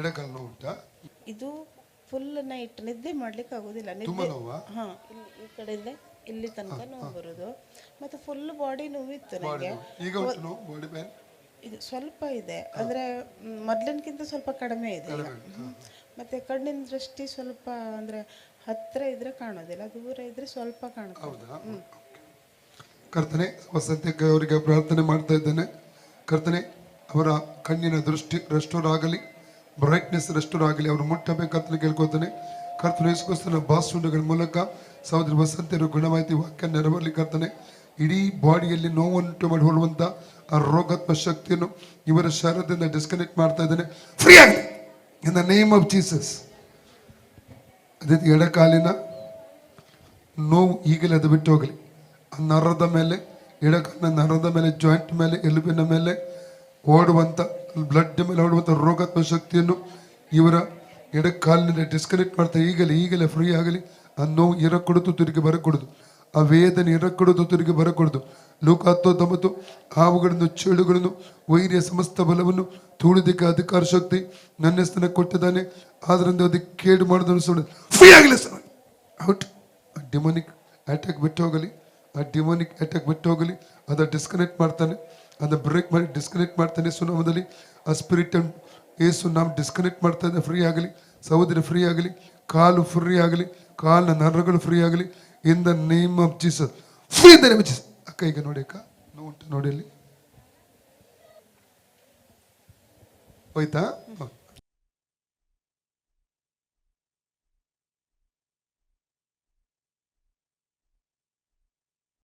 ಎಡಕಾಲು ನೋವು ಉಂಟಾ? ಇದು ಫುಲ್ ನೈಟ್ ನಿದ್ದೆ ಮಾಡ್ಲಿಕ್ಕೆ ಆಗೋದಿಲ್ಲ. ತುಂಬಾ ನಿದ್ದೆ ನೋವಾ? ಹಾ, ಇಲ್ಲಿ ಈ ಕಡೆಯಿಂದ ಇಲ್ಲಿ ತನಕ ನೋವು ಬರೋದು. ಮತ್ತೆ ಫುಲ್ ಬಾಡಿ ನೋವಿತ್ತು ನನಗೆ. ಈಗ ಉಂಟು ನೋವು, ಬಾಡಿ ಪೇನ್? ಇದು ಸ್ವಲ್ಪ ಇದೆ, ಅಂದ್ರೆ ಮೊದಲಿನಕ್ಕಿಂತ ಸ್ವಲ್ಪ ಕಡಿಮೆ ಇದೆ ಈಗ. ಮತ್ತೆ ಕಣ್ಣಿನ ದೃಷ್ಟಿ ಸ್ವಲ್ಪ ಅಂದ್ರೆ ಹತ್ರ ಇದ್ರೆ ಕಾಣೋದಿಲ್ಲ, ದೂರ ಇದ್ರೆ ಸ್ವಲ್ಪ ಕಾಣುತ್ತೆ. ಹೌದಾ? ಕರ್ತನೆ, ವಸಂತಕ್ಕೆ ಅವರಿಗೆ ಪ್ರಾರ್ಥನೆ ಮಾಡ್ತಾ ಇದ್ದೇನೆ. ಕರ್ತನೆ, ಅವರ ಕಣ್ಣಿನ ದೃಷ್ಟಿ ರೆಸ್ಟೋರ್ ಆಗಲಿ, ಬ್ರೈಟ್ನೆಸ್ ರೆಸ್ಟೋರ್ ಆಗಲಿ, ಅವರು ಮುಟ್ಟಬೇಕಂತ ಕೇಳ್ಕೊತಾನೆ. ಕರ್ತನೆ ಯೇಸುಕ್ರಿಸ್ತನ ಬಾಸುಂಡಗಳ ಮೂಲಕ ಸಹೋದರಿ ವಸಂತಿಯರು ಗುಣಮಾಯಿತಿ ವಾಕ್ಯ ನೆರವೇರಲಿ. ಕರ್ತನೆ, ಇಡೀ ಬಾಡಿಯಲ್ಲಿ ನೋವುಂಟು ಮಾಡಿ ಹೊರುವಂಥ ಆ ರೋಗಾತ್ಮ ಶಕ್ತಿಯನ್ನು ಇವರ ಶರೀರದಿಂದ ಡಿಸ್ಕನೆಕ್ಟ್ ಮಾಡ್ತಾ ಇದ್ದೇನೆ. ಫ್ರೀ ಆಗಲಿ in the name of Jesus. ಅದೇ ಎಡಕಾಲಿನ ನೋವು ಈಗಲೇ ಅದು ಬಿಟ್ಟು ಹೋಗಲಿ. ಆ ನರದ ಮೇಲೆ, ಎಡಕಾಲಿನ ನರದ ಮೇಲೆ, ಜಾಯಿಂಟ್ ಮೇಲೆ, ಎಲುಬಿನ ಮೇಲೆ ಓಡುವಂಥ, ಬ್ಲಡ್ ಮೇಲೆ ಓಡುವಂಥ ರೋಗಾತ್ಮ ಶಕ್ತಿಯನ್ನು ಇವರ ಎಡಕಾಲಿನಿಂದ ಡಿಸ್ಕನೆಕ್ಟ್ ಮಾಡ್ತಾ ಈಗಲೇ ಫ್ರೀ ಆಗಲಿ. ಆ ನೋವು ಇರಕೊಡುದು, ತಿರುಗಿ ಬರಕೊಡುದು. ಆ ವೇದನೆ ಇರಕೊಡುದು, ತಿರುಗಿ ಬರಕೊಡುದು. ಲೋಕ 19 ಹಾವುಗಳನ್ನು, ಚೇಳುಗಳನ್ನು, ವೈರಿಯ ಸಮಸ್ತ ಬಲವನ್ನು ತುಳಿದಕ್ಕೆ ಅಧಿಕಾರ ಶಕ್ತಿ ನನ್ನ ಹೆಸರನ್ನ ಕೊಟ್ಟಿದ್ದಾನೆ. ಆದ್ರಿಂದ ಅದಕ್ಕೆ ಕೇಡು ಮಾಡೋದನ್ನು ಸುಳ್ಳು ಫ್ರೀ ಆಗಲಿ ಸರ್. ಔಟ್. ಆ ಡಿಮೋನಿಕ್ ಅಟ್ಯಾಕ್ ಬಿಟ್ಟು ಹೋಗಲಿ, ಆ ಡಿಮೋನಿಕ್ ಅಟ್ಯಾಕ್ ಬಿಟ್ಟು ಹೋಗಲಿ. ಅದ ಡಿಸ್ಕನೆಕ್ಟ್ ಮಾಡ್ತಾನೆ, ಅದನ್ನ ಬ್ರೇಕ್ ಮಾಡಿ ಡಿಸ್ಕನೆಕ್ಟ್ ಮಾಡ್ತಾನೆ ಸುನಾಮದಲ್ಲಿ. ಆ ಸ್ಪಿರಿಟ್ ಏಸು ನಾವು ಡಿಸ್ಕನೆಕ್ಟ್ ಮಾಡ್ತಾ ಇದ್ದ ಫ್ರೀ ಆಗಲಿ. ಸಹೋದರಿ ಫ್ರೀ ಆಗಲಿ, ಕಾಲು ಫ್ರೀ ಆಗಲಿ, ಕಾಲಿನ ನರಗಳು ಫ್ರೀ ಆಗಲಿ in the name of Jesus. Free in the name of Jesus. ಅಕ್ಕ ಈಗ ನೋಡಿ, ಅಕ್ಕ ನೋವು ಉಂಟು ನೋಡಿ, ಅಲ್ಲಿ ಹೋಯ್ತಾ?